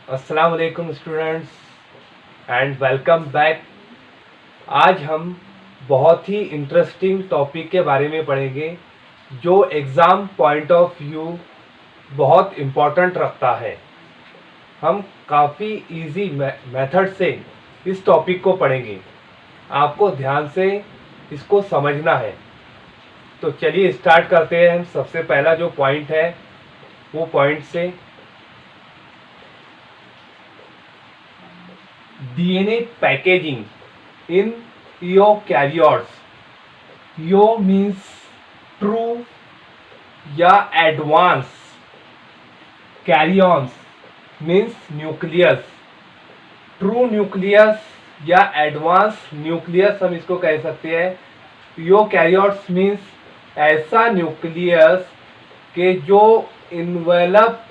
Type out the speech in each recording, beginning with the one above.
अस्सलाम वालेकुम students and welcome back. आज हम बहुत ही इंटरेस्टिंग टॉपिक के बारे में पढ़ेंगे जो एग्ज़ाम पॉइंट ऑफ व्यू बहुत इम्पोर्टेंट रखता है। हम काफ़ी इजी मेथड से इस टॉपिक को पढ़ेंगे। आपको ध्यान से इसको समझना है। तो चलिए स्टार्ट करते हैं। हम सबसे पहला जो पॉइंट है वो पॉइंट से DNA packaging in eukaryotes। Eu means true या advance, karyons means nucleus. True nucleus या एडवांस न्यूक्लियस हम इसको कह सकते हैं। यूकैरियोट्स मीन्स ऐसा न्यूक्लियस के जो इन्वेलप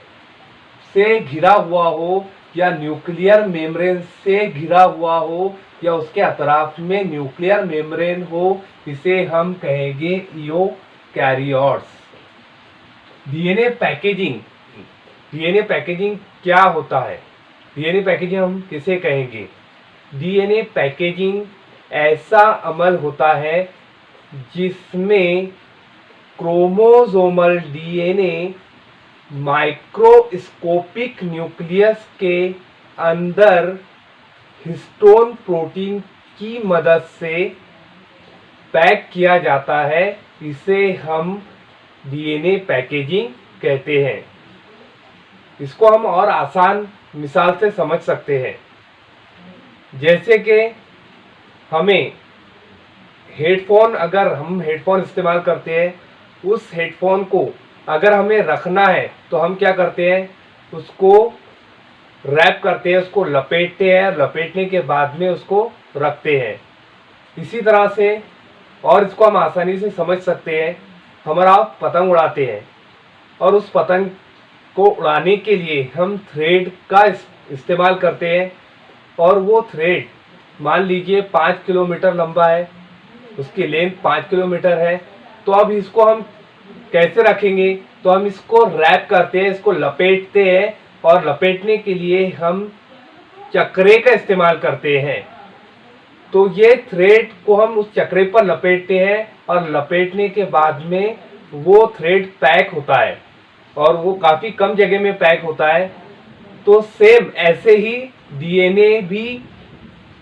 से घिरा हुआ हो या न्यूक्लियर मेम्ब्रेन से घिरा हुआ हो या उसके अतराफ में न्यूक्लियर मेम्ब्रेन हो, इसे हम कहेंगे eukaryotes. DNA packaging, DNA packaging क्या होता है? डीएनए पैकेजिंग हम किसे कहेंगे? डीएनए पैकेजिंग ऐसा अमल होता है जिसमें क्रोमोसोमल डीएनए माइक्रोस्कोपिक न्यूक्लियस के अंदर हिस्टोन प्रोटीन की मदद से पैक किया जाता है। इसे हम डीएनए पैकेजिंग कहते हैं। इसको हम और आसान मिसाल से समझ सकते हैं। जैसे कि हमें हेडफोन, अगर हम हेडफोन इस्तेमाल करते हैं, उस हेडफोन को अगर हमें रखना है तो हम क्या करते हैं? उसको रैप करते हैं, उसको लपेटते हैं, लपेटने के बाद में उसको रखते हैं। इसी तरह से और इसको हम आसानी से समझ सकते हैं। हमारा पतंग उड़ाते हैं और उस पतंग को उड़ाने के लिए हम थ्रेड का इस्तेमाल करते हैं और वो थ्रेड मान लीजिए 5 किलोमीटर लंबा है, उसकी लेंथ 5 किलोमीटर है। तो अब इसको हम कैसे रखेंगे? तो हम इसको रैप करते हैं, इसको लपेटते हैं और लपेटने के लिए हम चक्रे का इस्तेमाल करते हैं। तो ये थ्रेड को हम उस चक्रे पर लपेटते हैं और लपेटने के बाद में वो थ्रेड पैक होता है और वो काफ़ी कम जगह में पैक होता है। तो सेम ऐसे ही डीएनए भी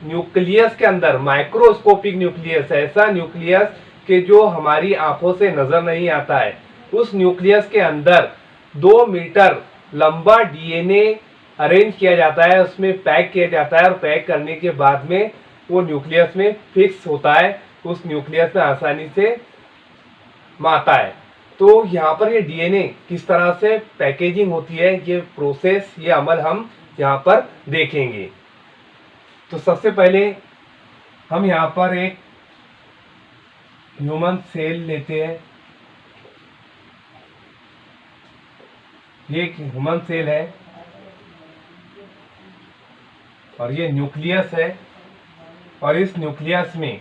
न्यूक्लियस के अंदर, माइक्रोस्कोपिक न्यूक्लियस, ऐसा न्यूक्लियस कि जो हमारी आंखों से नजर नहीं आता है, उस न्यूक्लियस के अंदर 2 मीटर लंबा डीएनए अरेंज किया जाता है, उसमें पैक किया जाता है और पैक करने के बाद में वो न्यूक्लियस में फिक्स होता है, उस न्यूक्लियस में आसानी से माता है। तो यहाँ पर ये डीएनए किस तरह से पैकेजिंग होती है, ये प्रोसेस, ये अमल हम यहाँ पर देखेंगे। तो सबसे पहले हम यहाँ पर एक ह्यूमन सेल लेते हैं। ये एक ह्यूमन सेल है और ये न्यूक्लियस है और इस न्यूक्लियस में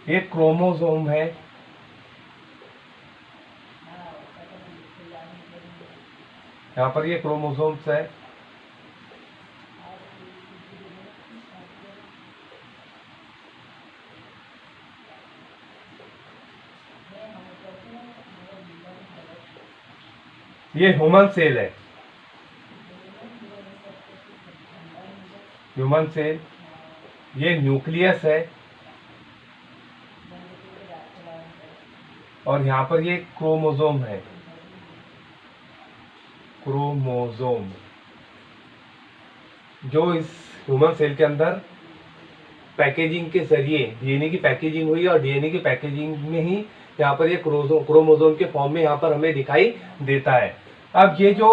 एक क्रोमोसोम है। यहाँ पर ये क्रोमोसोम्स है। ये ह्यूमन सेल है, ह्यूमन सेल। ये न्यूक्लियस है और यहाँ पर ये क्रोमोसोम है, क्रोमोसोम, जो इस ह्यूमन सेल के अंदर पैकेजिंग के जरिए डीएनए की पैकेजिंग हुई और डीएनए की पैकेजिंग में ही यहाँ पर ये क्रोमोसोम के फॉर्म में यहाँ पर हमें दिखाई देता है। अब ये जो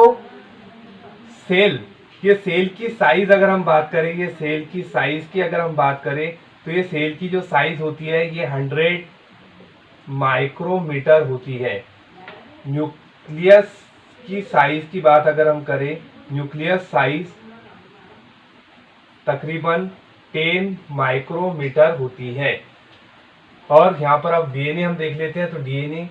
सेल, ये सेल की साइज अगर हम बात करें, ये सेल की साइज की अगर हम बात करें तो ये सेल की जो साइज होती है ये 100 माइक्रोमीटर होती है। न्यूक्लियस की साइज की बात अगर हम करें, न्यूक्लियस साइज तकरीबन 10 माइक्रोमीटर होती है। और यहाँ पर अब डीएनए हम देख लेते हैं। तो डीएनए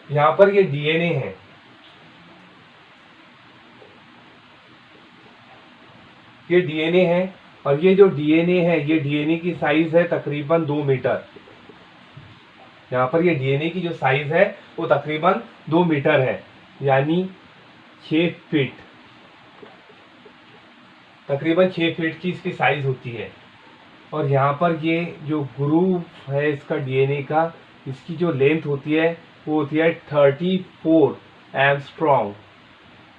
यहाँ पर ये डीएनए है, ये डीएनए है, और ये जो डीएनए है, ये डीएनए की साइज है तकरीबन 2 मीटर। यहाँ पर ये डीएनए की जो साइज है वो तकरीबन 2 मीटर है, यानी 6 फीट, तकरीबन 6 फीट की इसकी साइज होती है। और यहाँ पर ये जो ग्रूव है इसका डीएनए का, इसकी जो लेंथ होती है वो होती है 34 एंगस्ट्रॉम।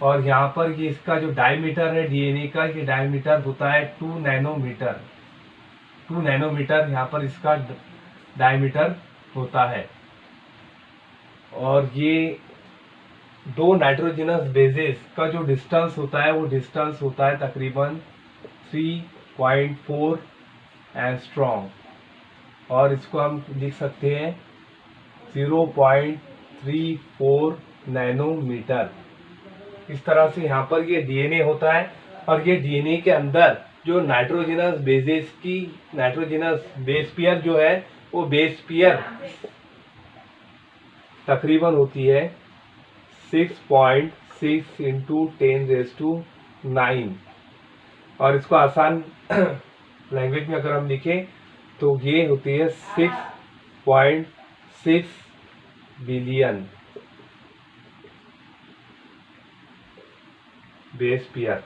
और यहाँ पर ये इसका जो डायमीटर है डीएनए का, ये डायमीटर होता है 2 नैनोमीटर। 2 नैनोमीटर यहाँ पर इसका डायमीटर होता है। और ये दो नाइट्रोजनस बेसेस का जो डिस्टेंस होता है वो डिस्टेंस होता है तकरीबन 3.4 एंगस्ट्रॉम, और इसको हम लिख सकते हैं 0.34 नैनोमीटर। इस तरह से यहाँ पर ये डीएनए होता है, और ये डीएनए के अंदर जो नाइट्रोजनस बेसेस की नाइट्रोजनस बेस पेयर जो है वो बेस पेयर तकरीबन होती है 6.6 इंटू 10⁻⁹। और इसको आसान लैंग्वेज में अगर हम लिखें तो ये होती है 6.6 बिलियन बेस पेयर।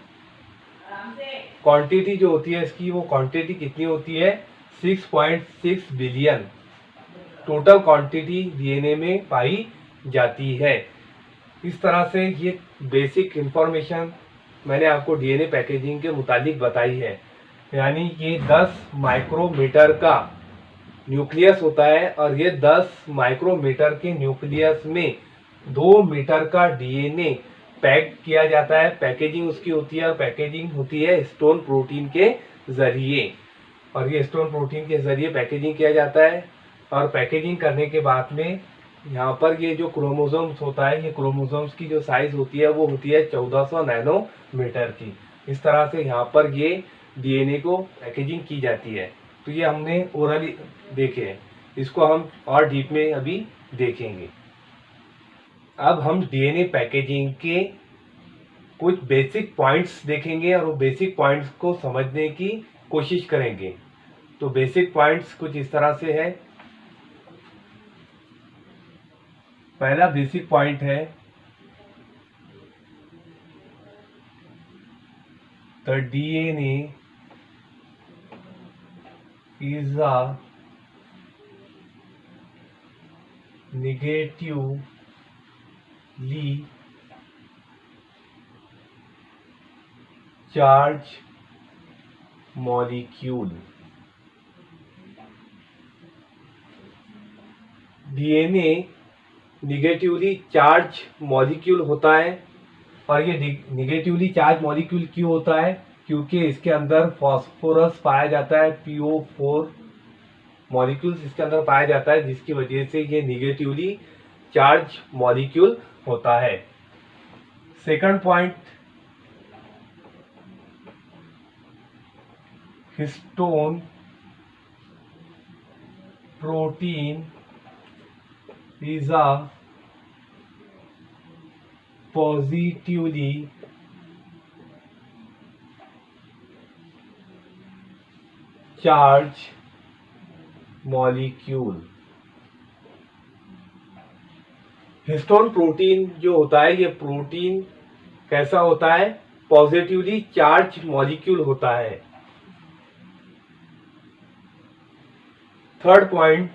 क्वांटिटी जो होती है इसकी, वो क्वांटिटी कितनी होती है 6.6 बिलियन टोटल क्वांटिटी डीएनए में पाई जाती है। इस तरह से ये बेसिक इंफॉर्मेशन मैंने आपको डीएनए पैकेजिंग के मुतालिक बताई है। यानी ये 10 माइक्रोमीटर का न्यूक्लियस होता है, और ये 10 माइक्रोमीटर के न्यूक्लियस में 2 मीटर का डीएनए पैक किया जाता है। पैकेजिंग उसकी होती है, और पैकेजिंग होती है स्टोन प्रोटीन के जरिए, और ये स्टोन प्रोटीन के जरिए पैकेजिंग किया जाता है। और पैकेजिंग करने के बाद में यहाँ पर ये जो क्रोमोसोम्स होता है, ये क्रोमोसोम्स की जो साइज होती है वो होती है 1400 नैनोमीटर की। इस तरह से यहाँ पर ये डीएनए को पैकेजिंग की जाती है। तो ये हमने ओरली देखे हैं, इसको हम और डीप में अभी देखेंगे। अब हम डीएनए पैकेजिंग के कुछ बेसिक पॉइंट्स देखेंगे, और वो बेसिक पॉइंट्स को समझने की कोशिश करेंगे। तो बेसिक पॉइंट्स कुछ इस तरह से है। पहला बेसिक पॉइंट है the DNA is a negatively charged molecule। DNA negatively charge molecule होता है, और ये निगेटिवली चार्ज मॉलिक्यूल क्यों होता है? क्योंकि इसके अंदर फास्फोरस पाया जाता है, PO4 मॉलिक्यूल्स इसके अंदर पाया जाता है, जिसकी वजह से ये निगेटिवली चार्ज मॉलिक्यूल होता है। Second point, histone protein is a positively charged molecule। Histone protein जो होता है, ये प्रोटीन कैसा होता है? पॉजिटिवली चार्ज मॉलिक्यूल होता है। Third point,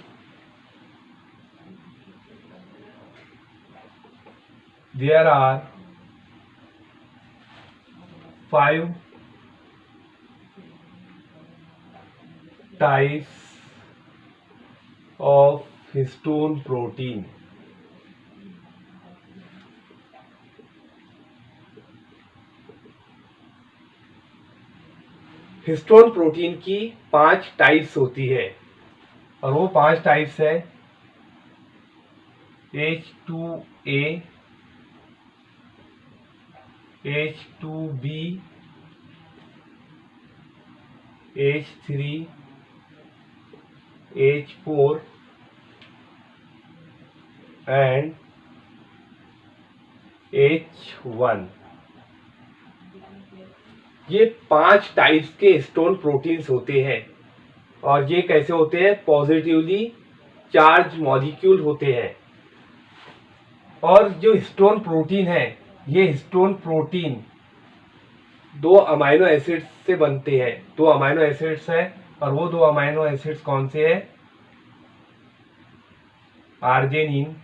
there are 5 types of histone protein। Histone protein की 5 टाइप्स होती है, और वो 5 टाइप्स है H2A, H2B, H3, H4 and H1। ये 5 टाइप्स के हिस्टोन प्रोटीन्स होते हैं और ये कैसे होते हैं? पॉजिटिवली चार्ज मॉलिक्यूल होते हैं। और जो हिस्टोन प्रोटीन है, ये हिस्टोन प्रोटीन 2 अमीनो एसिड्स से बनते हैं। 2 अमीनो एसिड्स है और वो 2 अमीनो एसिड्स कौन से हैं? आर्जिनिन,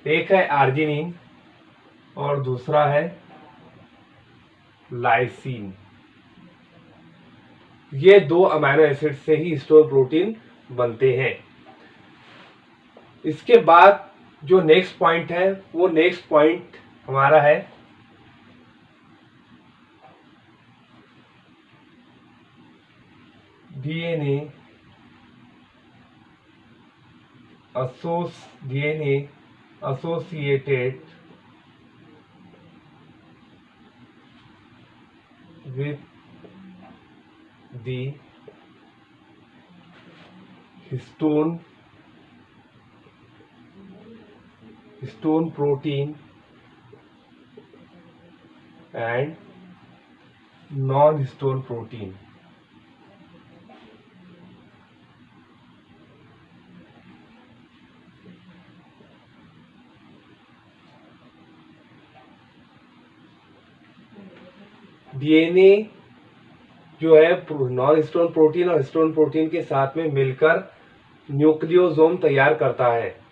एक है आर्जिनिन और दूसरा है लाइसिन। ये 2 अमीनो एसिड से ही हिस्टोन प्रोटीन बनते हैं। इसके बाद जो नेक्स्ट पॉइंट है, वो नेक्स्ट पॉइंट हमारा है DNA associated with the histone protein and non-histone protein। DNA जो है नॉन हिस्टोन प्रोटीन और हिस्टोन प्रोटीन के साथ में मिलकर न्यूक्लियोसोम तैयार करता है।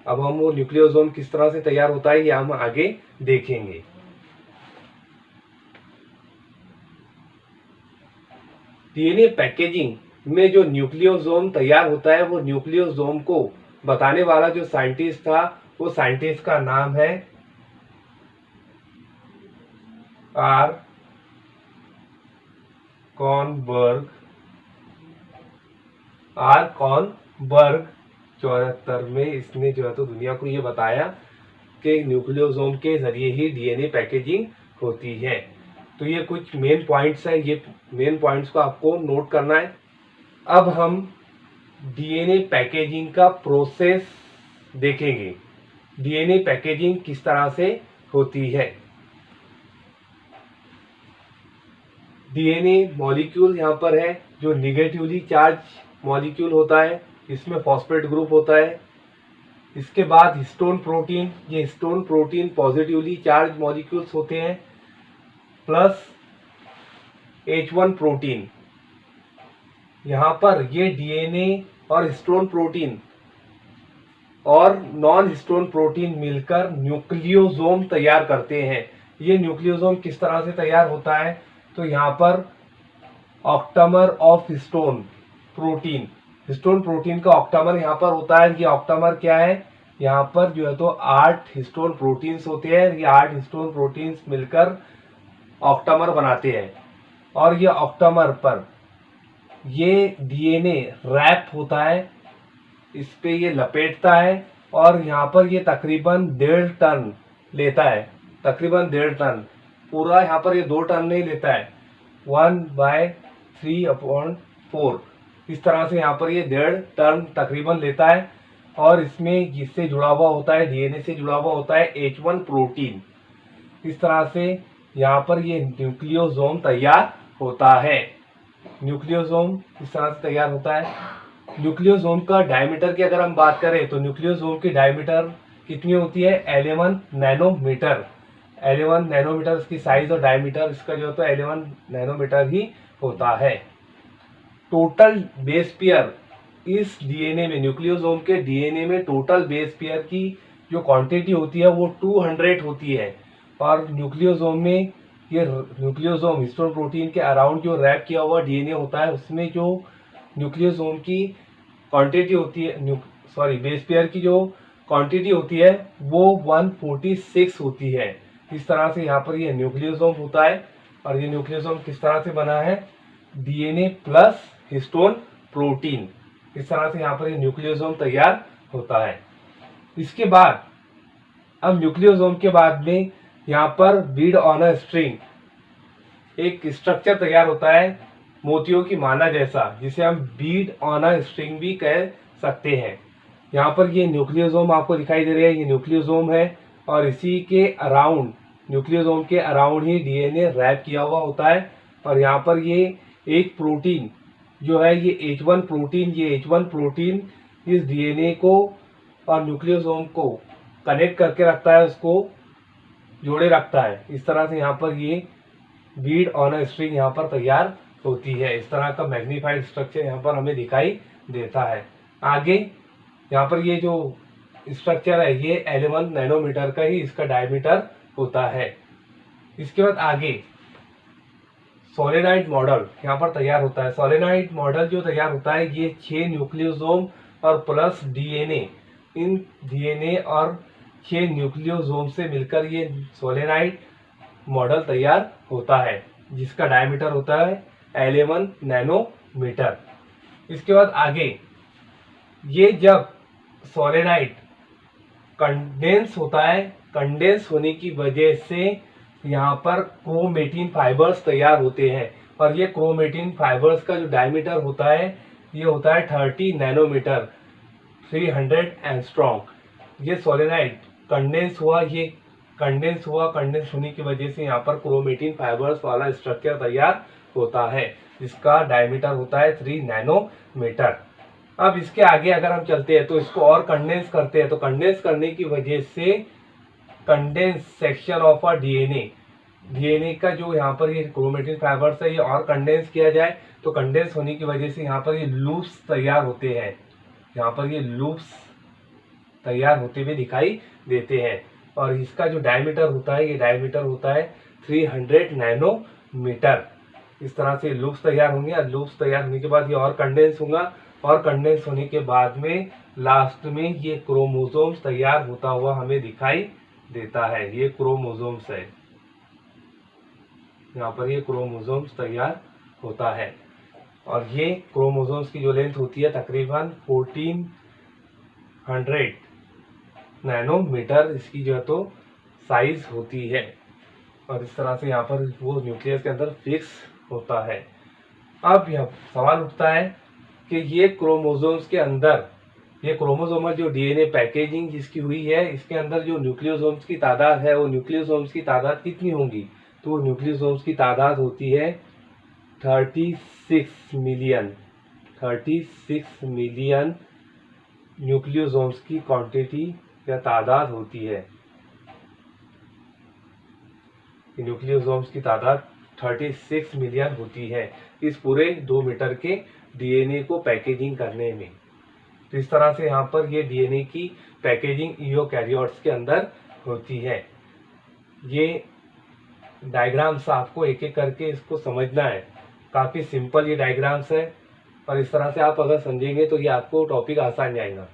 अब हम वो न्यूक्लियोसोम किस तरह से तैयार होता है ये हम आगे देखेंगे। डीएनए पैकेजिंग में जो न्यूक्लियोसोम तैयार होता है, वो न्यूक्लियोसोम को बताने वाला जो साइंटिस्ट था, वो साइंटिस्ट का नाम है आर कॉनबर्ग। 74 में इसने जो है तो दुनिया को ये बताया कि न्यूक्लियोसोम के जरिए ही डीएनए पैकेजिंग होती है। तो ये कुछ मेन पॉइंट्स है, ये मेन पॉइंट्स को आपको नोट करना है। अब हम डीएनए पैकेजिंग का प्रोसेस देखेंगे। डीएनए पैकेजिंग किस तरह से होती है। डीएनए मॉलिक्यूल यहाँ पर है जो निगेटिवली चार्ज मॉलिक्यूल होता है, इसमें फॉस्फेट ग्रुप होता है। इसके बाद हिस्टोन प्रोटीन, ये histone protein positively charge molecules होते हैं, प्लस H1 प्रोटीन। यहाँ पर ये डीएनए और हिस्टोन प्रोटीन और नॉन हिस्टोन प्रोटीन मिलकर न्यूक्लियोसोम तैयार करते हैं। ये न्यूक्लियोसोम किस तरह से तैयार होता है? तो यहाँ पर octamer of histone protein, histone protein का ऑक्टामर यहाँ पर होता है। ये ऑक्टामर क्या है? यहाँ पर जो है तो 8 हिस्टोन प्रोटीन्स होते हैं। ये 8 हिस्टोन प्रोटीन्स मिलकर ऑक्टामर बनाते हैं और ये ऑक्टामर पर ये डीएनए रैप होता है, इस पे ये लपेटता है और यहाँ पर ये तकरीबन 1.5 टन लेता है। तकरीबन 1.5 टन, पूरा यहाँ पर ये 2 टन नहीं लेता है, 1/3/4 इस तरह से यहाँ पर ये 1.5 टन तकरीबन लेता है। और इसमें जिससे जुड़ा हुआ होता है, डीएनए से जुड़ा हुआ होता है H1 प्रोटीन। इस तरह से यहाँ पर ये न्यूक्लियोसोम तैयार होता है। न्यूक्लियोसोम इस तरह से तैयार होता है। न्यूक्लियोसोम का डायमीटर की अगर हम बात करें तो न्यूक्लियोसोम की डायमीटर कितनी होती है? 11 नैनोमीटर। 11 नैनोमीटर इसकी साइज और डायमीटर इसका जो होता है 11 नैनोमीटर ही होता है। टोटल बेस पेयर इस डीएनए में, न्यूक्लियोसोम के डीएनए में टोटल बेस पेयर की जो क्वांटिटी होती है वो 200 होती है। और न्यूक्लियोसोम में ये न्यूक्लियोसोम हिस्टोन प्रोटीन के अराउंड जो रैप किया हुआ डीएनए होता है, उसमें जो न्यूक्लियोसोम की क्वांटिटी होती है, बेस पेयर की जो क्वांटिटी होती है वो 146 होती है। इस तरह से यहाँ पर ये न्यूक्लियोसोम होता है। और ये न्यूक्लियोसोम किस तरह से बना है? डीएनए प्लस हिस्टोन प्रोटीन, इस तरह से यहाँ पर ये न्यूक्लियोसोम तैयार होता है। इसके बाद अब न्यूक्लियोसोम के बाद में यहाँ पर बीड ऑन अ स्ट्रिंग एक स्ट्रक्चर तैयार होता है मोतियों की माला जैसा, जिसे हम बीड ऑन अ स्ट्रिंग भी कह सकते हैं। यहाँ पर ये न्यूक्लियोसोम आपको दिखाई दे रहा है, ये न्यूक्लियोसोम है और इसी के अराउंड, न्यूक्लियोसोम के अराउंड ही डीएनए रैप किया हुआ होता है। और यहाँ पर ये एक प्रोटीन जो है, ये H1 प्रोटीन, ये H1 प्रोटीन इस डीएनए को और न्यूक्लियोसोम को कनेक्ट करके रखता है, उसको जोड़े रखता है। इस तरह से यहाँ पर ये बीड ऑन अ स्ट्रिंग यहाँ पर तैयार होती है। इस तरह का मैग्नीफाइड स्ट्रक्चर यहाँ पर हमें दिखाई देता है। आगे यहाँ पर ये जो स्ट्रक्चर है ये 11 नैनोमीटर का ही इसका डायमीटर होता है। इसके बाद आगे सोलेनॉइड मॉडल यहाँ पर तैयार होता है। सोलेनॉइड मॉडल जो तैयार होता है ये 6 न्यूक्लियोसोम और प्लस डीएनए, इन डीएनए और 6 न्यूक्लियोसोम से मिलकर ये सोलेनॉइड मॉडल तैयार होता है, जिसका डायमीटर होता है 11 नैनोमीटर। इसके बाद आगे ये जब सोलेनॉइड कंडेंस होता है, कंडेंस होने की वजह से यहाँ पर क्रोमेटिन फाइबर्स तैयार होते हैं और ये क्रोमेटिन फाइबर्स का जो डायमीटर होता है ये होता है 30 नैनोमीटर, 300 एंगस्ट्रॉम। ये सोलेनॉइड कंडेंस हुआ, ये कंडेंस हुआ, कंडेंस होने की वजह से यहाँ पर क्रोमेटिन फाइबर्स वाला स्ट्रक्चर तैयार होता है, जिसका डायमीटर होता है 3 नैनोमीटर। अब इसके आगे अगर हम चलते हैं तो इसको और कंडेंस करते हैं, तो कंडेंस करने की वजह से condense section of a DNA, DNA का जो यहाँ पर ये क्रोमेटिन फाइबर्स है ये और कंडेंस किया जाए, तो कंडेंस होने की वजह से यहाँ पर ये लूप्स तैयार होते हैं, यहाँ पर ये लूप्स तैयार होते हुए दिखाई देते हैं। और इसका जो डायमीटर होता है ये डायमीटर होता है 300 नैनोमीटर। इस तरह से लूप्स तैयार होंगे और लूप्स तैयार होने के बाद ये और कंडेंस होगा और कंडेंस होने के बाद में लास्ट में ये क्रोमोसोम्स तैयार होता हुआ हमें दिखाई देता है। ये क्रोमोसोम्स है, यहाँ पर ये क्रोमोसोम्स तैयार होता है और ये क्रोमोसोम्स की जो लेंथ होती है तकरीबन 1400 नैनोमीटर इसकी जो है तो साइज होती है। और इस तरह से यहाँ पर वो न्यूक्लियस के अंदर फिक्स होता है। अब यह सवाल उठता है कि ये क्रोमोसोम्स के अंदर, ये क्रोमोसोमल जो डीएनए पैकेजिंग जिसकी हुई है, इसके अंदर जो न्यूक्लियोसोम्स की तादाद है वो न्यूक्लियोसोम्स की तादाद कितनी होगी, तो वो न्यूक्लियोसोम्स की तादाद होती है 36 मिलियन। 36 मिलियन न्यूक्लियोसोम्स की क्वांटिटी या तादाद होती है। न्यूक्लियोसोम्स की तादाद 36 मिलियन होती है इस पूरे 2 मीटर के डीएनए को पैकेजिंग करने में। तो इस तरह से यहाँ पर ये डीएनए की पैकेजिंग यूकेरियोट्स के अंदर होती है। ये डायग्राम्स आपको एक एक करके इसको समझना है, काफ़ी सिंपल ये डायग्राम्स है और इस तरह से आप अगर समझेंगे तो ये आपको टॉपिक आसान जाएगा।